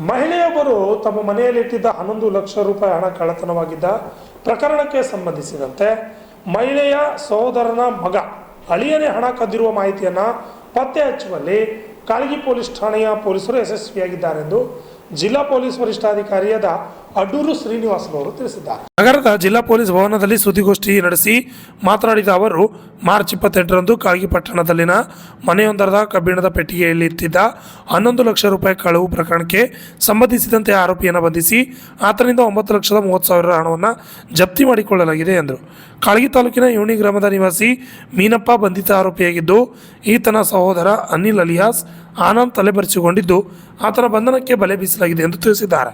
ಮಹಿಳೆಯೊಬ್ಬರು ತಮ್ಮ ಮನೆಯಲ್ಲಿಟ್ಟಿದ್ದ 11 ಲಕ್ಷ ರೂಪಾಯಿ ಹಣ ಕಳ್ಳತನವಾಗಿದ್ದ ಪ್ರಕರಣಕ್ಕೆ ಸಂಬಂಧಿಸಿದಂತೆ ಮಹಿಳೆಯ ಸಹೋದರನ ಮಗ ಅಳಿಯನೇ ಹಣ ಕದ್ದಿರುವ ಮಾಹಿತಿಯನ್ನು ಪತ್ತೆ ಹಚ್ಚುವಲ್ಲಿ ಕಾಳಗಿ ಪೊಲೀಸ್ ಠಾಣೆಯ ಪೊಲೀಸರು ಯಶಸ್ವಿಯಾಗಿದ್ದಾರೆಂದು ಜಿಲ್ಲಾ ಪೊಲೀಸ್ ವರಿಷ್ಠಾಧಿಕಾರಿಯಾದ ಅಡೂರು ಶ್ರೀನಿವಾಸನ್ ಅವರು ತಿಳಿಸಿದ್ದಾರೆ. ನಗರದ ಜಿಲ್ಲಾ ಪೊಲೀಸ್ ಭವನದಲ್ಲಿ ಸುದ್ದಿಗೋಷ್ಠಿ ನಡೆಸಿ ಮಾತನಾಡಿದ ಅವರು ಮಾರ್ಚ್ 28ರಂದು ಕಾಳಗಿ ಪಟ್ಟಣದಲ್ಲಿನ ಮನೆಯೊಂದರದ ಕಬ್ಬಿಣದ ಪೆಟ್ಟಿಗೆಯಲ್ಲಿ ಇಟ್ಟಿದ್ದ 11 ಲಕ್ಷ ರೂಪಾಯಿ ಕಳವು ಪ್ರಕರಣಕ್ಕೆ ಸಂಬಂಧಿಸಿದಂತೆ ಆರೋಪಿಯನ್ನು ಬಂಧಿಸಿ ಆತನಿಂದ 9,30,30,000 ಹಣವನ್ನು ಜಪ್ತಿ ಮಾಡಿಕೊಳ್ಳಲಾಗಿದೆ ಎಂದರು. ಕಾಳಗಿ ತಾಲೂಕಿನ ಯೂಣಿ ಗ್ರಾಮದ ನಿವಾಸಿ ಮೀನಪ್ಪ ಬಂಧಿತ ಆರೋಪಿಯಾಗಿದ್ದು ಈತನ ಸಹೋದರ ಅನಿಲ್ ಅಲಿಯಾಸ್ ಆನಂದ್ ತಲೆಬರೆಸಿಕೊಂಡಿದ್ದು ಆತನ ಬಂಧನಕ್ಕೆ ಬಲೆ ಬೀಸಲಾಗಿದೆ ಎಂದು ತಿಳಿಸಿದ್ದಾರೆ.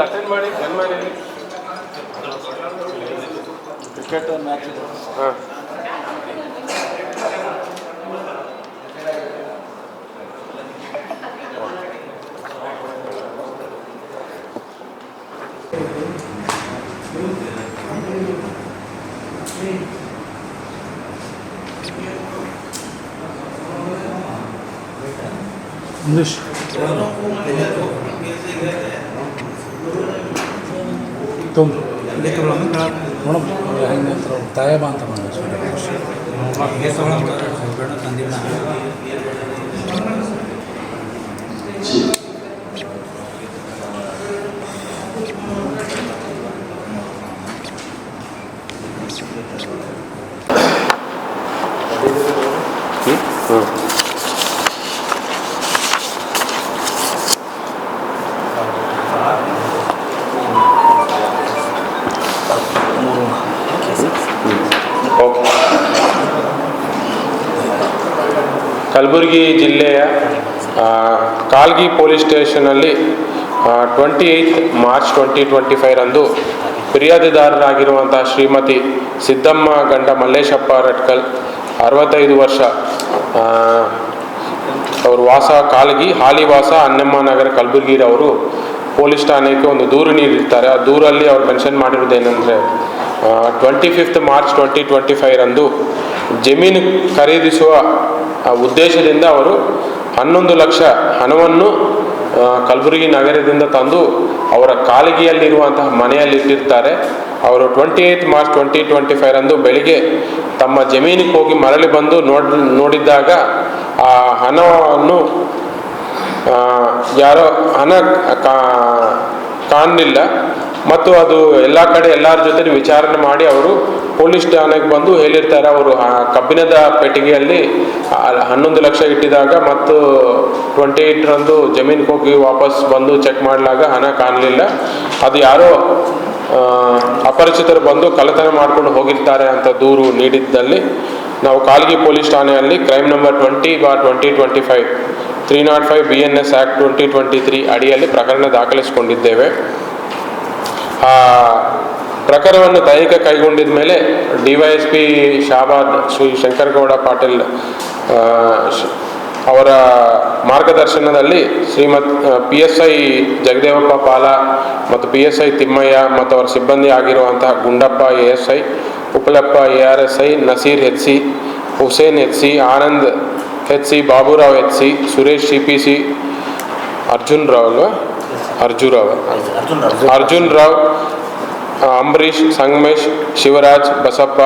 ಅಟೆಂಡ್ ಮಾಡಿ ಕ್ರಿಕೆಟ್ ಮ್ಯಾಚ್. ಹಾಂ, ಇಂಗ್ಲಿಷ್ ನೋಡಮ್ಮ ಹೆಂಗೆ ತಾಯಬ ಅಂತ ತಂದಿಲ್ಲ. ಕಲಬುರಗಿ ಜಿಲ್ಲೆಯ ಕಾಲ್ಗಿ ಪೊಲೀಸ್ ಸ್ಟೇಷನಲ್ಲಿ 28 ಮಾರ್ಚ್ 2025ರಂದು ಫಿರ್ಯಾದಿದಾರರಾಗಿರುವಂಥ ಶ್ರೀಮತಿ ಸಿದ್ದಮ್ಮ ಗಂಡ ಮಲ್ಲೇಶಪ್ಪ ರಟ್ಕಲ್ 65 ವರ್ಷ, ಅವರು ವಾಸ ಕಾಲ್ಗಿ, ಹಾಲಿ ವಾಸ ಅನ್ನಮ್ಮ ನಗರ ಕಲಬುರಗಿರವರು ಪೊಲೀಸ್ ಠಾಣೆಗೆ ಒಂದು ದೂರು ನೀಡಿರ್ತಾರೆ. ಆ ದೂರಲ್ಲಿ ಅವ್ರು ಮೆನ್ಷನ್ ಮಾಡಿರೋದೇನೆಂದರೆ 25 ಮಾರ್ಚ್ 2025ರಂದು ಜಮೀನು ಖರೀದಿಸುವ ಉದ್ದೇಶದಿಂದ ಅವರು 11 ಲಕ್ಷ ಹಣವನ್ನು ಕಲಬುರಗಿ ನಗರದಿಂದ ತಂದು ಅವರ ಕಾಲಿಗೆಯಲ್ಲಿರುವಂತಹ ಮನೆಯಲ್ಲಿ ಇಟ್ಟಿರ್ತಾರೆ. ಅವರು 28 ಮಾರ್ಚ್ 2025ರಂದು ಬೆಳಿಗ್ಗೆ ತಮ್ಮ ಜಮೀನಿಗೆ ಹೋಗಿ ಮರಳಿ ಬಂದು ನೋಡಿದ್ದಾಗ ಆ ಹಣವನ್ನು ಯಾರೋ ಹಣ ಕಾಣಲಿಲ್ಲ ಮತ್ತು ಅದು ಎಲ್ಲ ಕಡೆ ಎಲ್ಲರ ಜೊತೆ ವಿಚಾರಣೆ ಮಾಡಿ ಅವರು ಪೊಲೀಸ್ ಠಾಣೆಗೆ ಬಂದು ಹೇಳಿರ್ತಾರೆ ಅವರು ಕಬ್ಬಿಣದ ಪೆಟ್ಟಿಗೆಯಲ್ಲಿ 11 ಲಕ್ಷ ಇಟ್ಟಿದಾಗ ಮತ್ತು 28ರಂದು ಜಮೀನಿಗೆ ಹೋಗಿ ವಾಪಸ್ ಬಂದು ಚೆಕ್ ಮಾಡಲಾಗ ಹಣ ಕಾಣಲಿಲ್ಲ, ಅದು ಯಾರೋ ಅಪರಿಚಿತರು ಬಂದು ಕಳ್ಳತನ ಮಾಡ್ಕೊಂಡು ಹೋಗಿರ್ತಾರೆ ಅಂತ ದೂರು ನೀಡಿದ್ದಲ್ಲಿ ನಾವು ಕಾಲ್ಗಿ ಪೊಲೀಸ್ ಠಾಣೆಯಲ್ಲಿ ಕ್ರೈಮ್ ನಂಬರ್ 20/2025 305 BNS ಆ್ಯಕ್ಟ್ 2023 ಅಡಿಯಲ್ಲಿ ಪ್ರಕರಣ ದಾಖಲಿಸಿಕೊಂಡಿದ್ದೇವೆ. ಆ ಪ್ರಕರಣವನ್ನು ತನಿಖೆ ಕೈಗೊಂಡಿದ ಮೇಲೆ DYSP ಶಾಬಾದ್ ಶ್ರೀ ಶಂಕರಗೌಡ ಪಾಟೀಲ್ ಅವರ ಮಾರ್ಗದರ್ಶನದಲ್ಲಿ ಶ್ರೀಮತ್ PSI ಜಗದೇವಪ್ಪ ಪಾಲ ಮತ್ತು PSI ತಿಮ್ಮಯ್ಯ ಮತ್ತು ಅವರ ಸಿಬ್ಬಂದಿ ಆಗಿರುವಂತಹ Gundappa ASI, ಉಪಲಪ್ಪ ARSI, Naseer HC, Hussain HC, Anand HC, Baburao HC, Suresh CPC, Arjun Rao, Ambareesh, Sangamesh, Shivraj, Basappa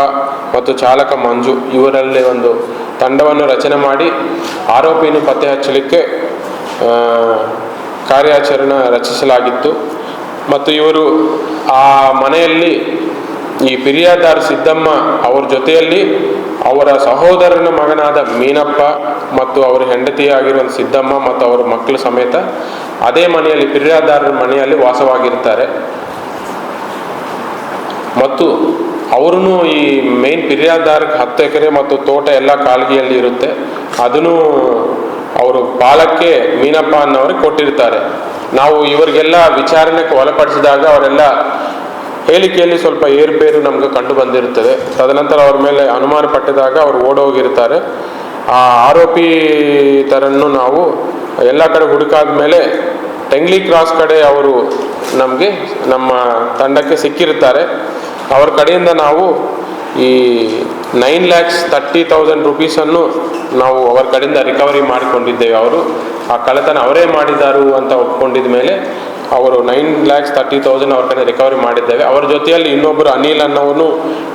ಮತ್ತು ಚಾಲಕ ಮಂಜು ಇವರಲ್ಲಿ ಒಂದು ತಂಡವನ್ನು ರಚನೆ ಮಾಡಿ ಆರೋಪಿಯನ್ನು ಪತ್ತೆ ಹಚ್ಚಲಿಕ್ಕೆ ಕಾರ್ಯಾಚರಣೆ ರಚಿಸಲಾಗಿತ್ತು. ಮತ್ತು ಇವರು ಆ ಮನೆಯಲ್ಲಿ ಈ ಫಿರ್ಯಾದಾರ ಸಿದ್ದಮ್ಮ ಅವರ ಜೊತೆಯಲ್ಲಿ ಅವರ ಸಹೋದರನ ಮಗನಾದ ಮೀನಪ್ಪ ಮತ್ತು ಅವರ ಹೆಂಡತಿಯಾಗಿರುವ ಸಿದ್ದಮ್ಮ ಮತ್ತು ಅವರ ಮಕ್ಕಳ ಸಮೇತ ಅದೇ ಮನೆಯಲ್ಲಿ ಫಿರ್ಯಾದಾರರ ಮನೆಯಲ್ಲಿ ವಾಸವಾಗಿರ್ತಾರೆ. ಮತ್ತು ಅವ್ರೂ ಈ ಮೇನ್ ಫಿರ್ಯಾದಾರ್ಗೆ 10 ಎಕರೆ ಮತ್ತು ತೋಟ ಎಲ್ಲ ಕಾಲ್ಗಿಯಲ್ಲಿ ಇರುತ್ತೆ, ಅದನ್ನು ಅವರು ಪಾಲಕ್ಕೆ ಮೀನಪ್ಪ ಅನ್ನೋರಿಗೆ ಕೊಟ್ಟಿರ್ತಾರೆ. ನಾವು ಇವರಿಗೆಲ್ಲ ವಿಚಾರಣೆಗೆ ಒಳಪಡಿಸಿದಾಗ ಅವರೆಲ್ಲ ಹೇಳಿಕೆಯಲ್ಲಿ ಸ್ವಲ್ಪ ಏರುಪೇರು ನಮ್ಗೆ ಕಂಡು ಬಂದಿರುತ್ತದೆ. ತದನಂತರ ಅವ್ರ ಮೇಲೆ ಅನುಮಾನ ಪಟ್ಟಿದಾಗ ಅವರು ಓಡೋಗಿರ್ತಾರೆ. ಆ ಆರೋಪಿತರನ್ನು ನಾವು ಎಲ್ಲ ಕಡೆ ಹುಡುಕಾದ ಮೇಲೆ ಟೆಂಗ್ಲಿ ಕ್ರಾಸ್ ಕಡೆ ಅವರು ನಮ್ಮ ತಂಡಕ್ಕೆ ಸಿಕ್ಕಿರ್ತಾರೆ. ಅವ್ರ ಕಡೆಯಿಂದ ನಾವು ಈ 9,30,000 ರೂಪೀಸನ್ನು ನಾವು ಅವರ ಕಡೆಯಿಂದ ರಿಕವರಿ ಮಾಡಿಕೊಂಡಿದ್ದೇವೆ. ಅವರು ಆ ಕಳ್ಳತನ ಅವರೇ ಮಾಡಿದಾರು ಅಂತ ಒಪ್ಕೊಂಡಿದ ಮೇಲೆ ಅವರು 9,30,000 ಅವ್ರ ಕಡೆ ರಿಕವರಿ ಮಾಡಿದ್ದೇವೆ. ಅವರ ಜೊತೆಯಲ್ಲಿ ಇನ್ನೊಬ್ಬರು ಅನಿಲ್ ಅನ್ನೋನು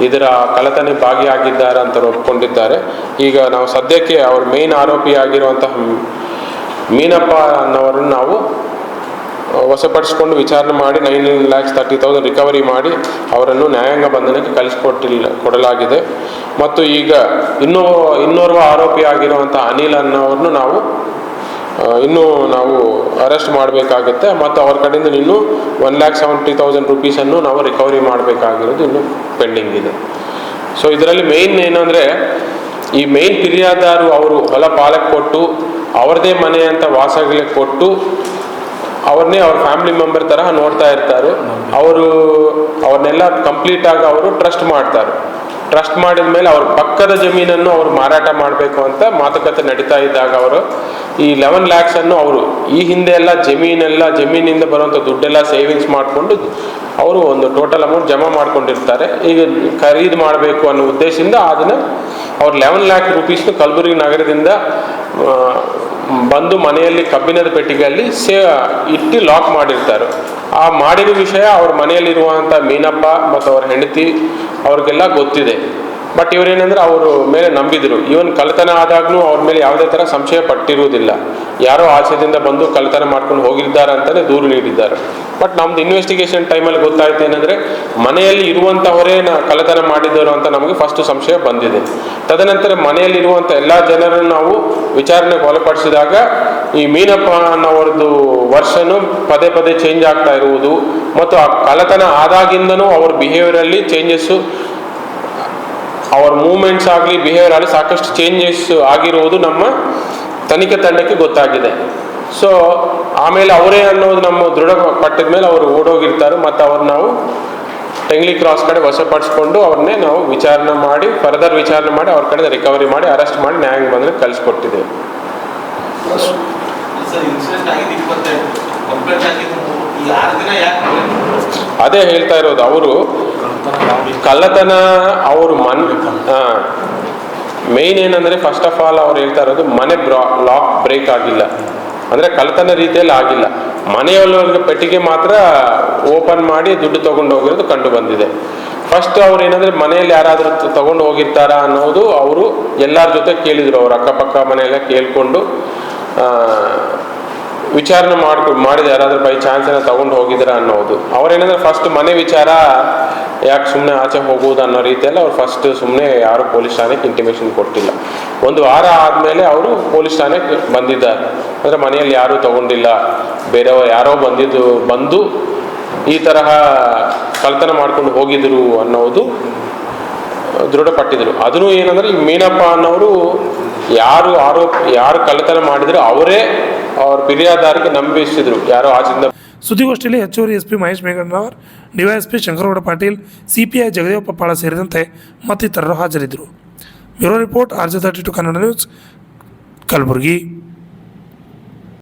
ಇದರ ಕಳ್ಳತನ ಭಾಗಿಯಾಗಿದ್ದಾರೆ ಅಂತ ಒಪ್ಕೊಂಡಿದ್ದಾರೆ. ಈಗ ನಾವು ಸದ್ಯಕ್ಕೆ ಅವ್ರ ಮೇನ್ ಆರೋಪಿ ಆಗಿರುವಂತಹ ಮೀನಪ್ಪ ಅನ್ನೋರನ್ನು ನಾವು ವಶಪಡಿಸಿಕೊಂಡು ವಿಚಾರಣೆ ಮಾಡಿ 9,30,000 ರಿಕವರಿ ಮಾಡಿ ಅವರನ್ನು ನ್ಯಾಯಾಂಗ ಬಂಧನಕ್ಕೆ ಕೊಡಲಾಗಿದೆ. ಮತ್ತು ಈಗ ಇನ್ನೋರ್ವ ಆರೋಪಿ ಆಗಿರುವಂಥ ಅನಿಲ್ ಅನ್ನೋರನ್ನು ನಾವು ಅರೆಸ್ಟ್ ಮಾಡಬೇಕಾಗುತ್ತೆ. ಮತ್ತು ಅವ್ರ ಕಡೆಯಿಂದ ಇನ್ನೂ 1,70,000 ರೂಪೀಸನ್ನು ನಾವು ರಿಕವರಿ ಮಾಡಬೇಕಾಗಿರೋದು ಇನ್ನೂ ಪೆಂಡಿಂಗ್ ಇದೆ. ಸೊ ಇದರಲ್ಲಿ ಮೇನ್ ಏನಂದರೆ, ಈ ಮೇನ್ ಫಿರ್ಯಾದಾರು ಅವರು ಹೊಲ ಪಾಲಕ್ಕೆ ಕೊಟ್ಟು ಅವ್ರದ್ದೇ ಮನೆ ಅಂತ ವಾಸಗಳಿಗೆ ಕೊಟ್ಟು ಅವ್ರನ್ನೇ ಅವ್ರ ಫ್ಯಾಮಿಲಿ ಮೆಂಬರ್ ತರಹ ನೋಡ್ತಾ ಇರ್ತಾರೆ. ಅವ್ರನ್ನೆಲ್ಲ ಕಂಪ್ಲೀಟ್ ಆಗಿ ಅವರು ಟ್ರಸ್ಟ್ ಮಾಡ್ತಾರೆ. ಟ್ರಸ್ಟ್ ಮಾಡಿದ ಮೇಲೆ ಅವ್ರ ಪಕ್ಕದ ಜಮೀನನ್ನು ಅವರು ಮಾರಾಟ ಮಾಡಬೇಕು ಅಂತ ಮಾತುಕತೆ ನಡೀತಾ ಇದ್ದಾಗ ಅವರು ಈ 11 lakhs ಅನ್ನು ಅವರು ಈ ಹಿಂದೆ ಎಲ್ಲ ಜಮೀನಿಂದ ಬರುವಂಥ ದುಡ್ಡೆಲ್ಲ ಸೇವಿಂಗ್ಸ್ ಮಾಡಿಕೊಂಡು ಅವರು ಒಂದು ಟೋಟಲ್ ಅಮೌಂಟ್ ಜಮಾ ಮಾಡ್ಕೊಂಡಿರ್ತಾರೆ. ಈಗ ಖರೀದಿ ಮಾಡಬೇಕು ಅನ್ನೋ ಉದ್ದೇಶದಿಂದ ಅದನ್ನು ಅವ್ರು 11 lakh ರೂಪೀಸ್ನು ಕಲಬುರಗಿ ನಗರದಿಂದ ಬಂದು ಮನೆಯಲ್ಲಿ ಕಬ್ಬಿಣದ ಪೆಟ್ಟಿಗೆಯಲ್ಲಿ ಇಟ್ಟು ಲಾಕ್ ಮಾಡಿರ್ತಾರೆ. ಆ ಮಾಡಿರೋ ವಿಷಯ ಅವ್ರ ಮನೆಯಲ್ಲಿರುವಂಥ ಮೀನಪ್ಪ ಮತ್ತು ಅವ್ರ ಹೆಂಡತಿ ಅವ್ರಿಗೆಲ್ಲ ಗೊತ್ತಿದೆ. ಬಟ್ ಇವರೇನೆಂದ್ರೆ ಅವರು ಮೇಲೆ ನಂಬಿದ್ರು. ಇವನ್ ಕಳ್ಳತನ ಆದಾಗ್ಲೂ ಅವ್ರ ಮೇಲೆ ಯಾವುದೇ ಥರ ಸಂಶಯ ಪಟ್ಟಿರುವುದಿಲ್ಲ. ಯಾರೋ ಆಚೆದಿಂದ ಬಂದು ಕಳ್ಳತನ ಮಾಡ್ಕೊಂಡು ಹೋಗಿದ್ದಾರೆ ಅಂತಲೇ ದೂರು ನೀಡಿದ್ದಾರೆ. ಬಟ್ ನಮ್ದು ಇನ್ವೆಸ್ಟಿಗೇಷನ್ ಟೈಮಲ್ಲಿ ಗೊತ್ತಾಯ್ತು ಏನಂದರೆ, ಮನೆಯಲ್ಲಿ ಇರುವಂಥವರೇ ಕಳ್ಳತನ ಮಾಡಿದ್ದವರು ಅಂತ ನಮಗೆ ಫಸ್ಟ್ ಸಂಶಯ ಬಂದಿದೆ. ತದನಂತರ ಮನೆಯಲ್ಲಿರುವಂಥ ಎಲ್ಲ ಜನರನ್ನು ನಾವು ವಿಚಾರಣೆಗೆ ಒಳಪಡಿಸಿದಾಗ ಈ ಮೀನಪ್ಪ ಅನ್ನೋರದ್ದು ವರ್ಷನು ಪದೇ ಪದೇ ಚೇಂಜ್ ಆಗ್ತಾ ಇರುವುದು ಮತ್ತು ಆ ಕಳ್ಳತನ ಆದಾಗಿಂದನೂ ಅವ್ರ ಬಿಹೇವಿಯರಲ್ಲಿ ಚೇಂಜಸ್ಸು, ಅವ್ರ ಮೂವ್ಮೆಂಟ್ಸ್ ಆಗಲಿ ಬಿಹೇವಿಯರ್ ಆಗಲಿ ಸಾಕಷ್ಟು ಚೇಂಜಸ್ ಆಗಿರುವುದು ನಮ್ಮ ತನಿಖೆ ತಂಡಕ್ಕೆ ಗೊತ್ತಾಗಿದೆ. ಸೊ ಆಮೇಲೆ ಅವರೇ ಅನ್ನೋದು ನಮ್ಮ ದೃಢಪಟ್ಟಿದ ಮೇಲೆ ಅವರು ಓಡೋಗಿರ್ತಾರೆ. ಮತ್ತು ಅವ್ರು ನಾವು ಟೆಂಗ್ಲಿ ಕ್ರಾಸ್ ಕಡೆ ವಶಪಡಿಸ್ಕೊಂಡು ಅವ್ರನ್ನೇ ನಾವು ಫರ್ದರ್ ವಿಚಾರಣೆ ಮಾಡಿ ಅವ್ರ ಕಡೆ ರಿಕವರಿ ಮಾಡಿ ಅರೆಸ್ಟ್ ಮಾಡಿ ನ್ಯಾಯಾಂಗ ಬಂದರೆ ಕಳಿಸ್ಕೊಟ್ಟಿದ್ದೇವೆ. ಅದೇ ಹೇಳ್ತಾ ಇರೋದು, ಅವರು ಕಳ್ಳತನ ಅವರು ಮೇನ್ ಏನಂದ್ರೆ, ಫಸ್ಟ್ ಆಫ್ ಆಲ್ ಅವ್ರು ಹೇಳ್ತಾ ಇರೋದು ಮನೆ ಲಾಕ್ ಬ್ರೇಕ್ ಆಗಿಲ್ಲ, ಅಂದ್ರೆ ಕಳ್ಳತನ ರೀತಿಯಲ್ಲಿ ಆಗಿಲ್ಲ. ಮನೆಯೊಳಗೆ ಪೆಟ್ಟಿಗೆ ಮಾತ್ರ ಓಪನ್ ಮಾಡಿ ದುಡ್ಡು ತಗೊಂಡು ಹೋಗಿರೋದು ಕಂಡು ಬಂದಿದೆ. ಫಸ್ಟ್ ಅವ್ರು ಏನಂದ್ರೆ, ಮನೆಯಲ್ಲಿ ಯಾರಾದ್ರೂ ತಗೊಂಡು ಹೋಗಿರ್ತಾರಾ ಅನ್ನೋದು ಅವರು ಎಲ್ಲರ ಜೊತೆ ಕೇಳಿದ್ರು. ಅವ್ರ ಅಕ್ಕಪಕ್ಕ ಮನೆಯೆಲ್ಲ ಕೇಳ್ಕೊಂಡು ವಿಚಾರಣೆ ಮಾಡಿದ ಯಾರಾದ್ರೂ ಬೈ ಚಾನ್ಸ್ ಏನೋ ತಗೊಂಡು ಹೋಗಿದ್ರ ಅನ್ನೋದು. ಅವ್ರೇನಂದ್ರೆ ಫಸ್ಟ್ ಮನೆ ವಿಚಾರ ಯಾಕೆ ಸುಮ್ಮನೆ ಆಚೆ ಹೋಗುವುದು ಅನ್ನೋ ರೀತಿಯಲ್ಲಿ ಅವ್ರು ಫಸ್ಟ್ ಸುಮ್ಮನೆ ಯಾರು ಪೊಲೀಸ್ ಠಾಣೆಗೆ ಇಂಟಿಮೇಷನ್ ಕೊಟ್ಟಿಲ್ಲ. 1 ವಾರ ಆದಮೇಲೆ ಅವರು ಪೊಲೀಸ್ ಠಾಣೆಗೆ ಬಂದಿದ್ದಾರೆ. ಅಂದರೆ ಮನೆಯಲ್ಲಿ ಯಾರೂ ತಗೊಂಡಿಲ್ಲ, ಬೇರೆಯವರು ಯಾರೋ ಬಂದು ಈ ತರಹ ಕಳ್ಳತನ ಮಾಡ್ಕೊಂಡು ಹೋಗಿದ್ರು ಅನ್ನೋದು ದೃಢಪಟ್ಟಿದ್ರು. ಅದನ್ನು ಏನಂದ್ರೆ, ಈ ಮೀನಪ್ಪ ಅನ್ನೋರು ಯಾರು ಕಳ್ಳತನ ಮಾಡಿದ್ರು ಅವರೇ ಅವ್ರ ಫಿರ್ಯಾದಾರಿಗೆ ನಂಬಿಸಿದ್ರು, ಯಾರೋ ಆಚೆಯಿಂದ. ಸುದ್ದಿಗೋಷ್ಠಿಯಲ್ಲಿ ಹೆಚ್ಚುವರಿ SP Mahesh ಮೇಘಣ್ಣವರ್, DYSP Shankaragouda Patil, CPI Jagadeva ಪಪ್ಪಾಳ ಸೇರಿದಂತೆ ಮತ್ತಿತರರು ಹಾಜರಿದ್ದರು. Bureau report RJ32 Kannada news, Kalaburagi.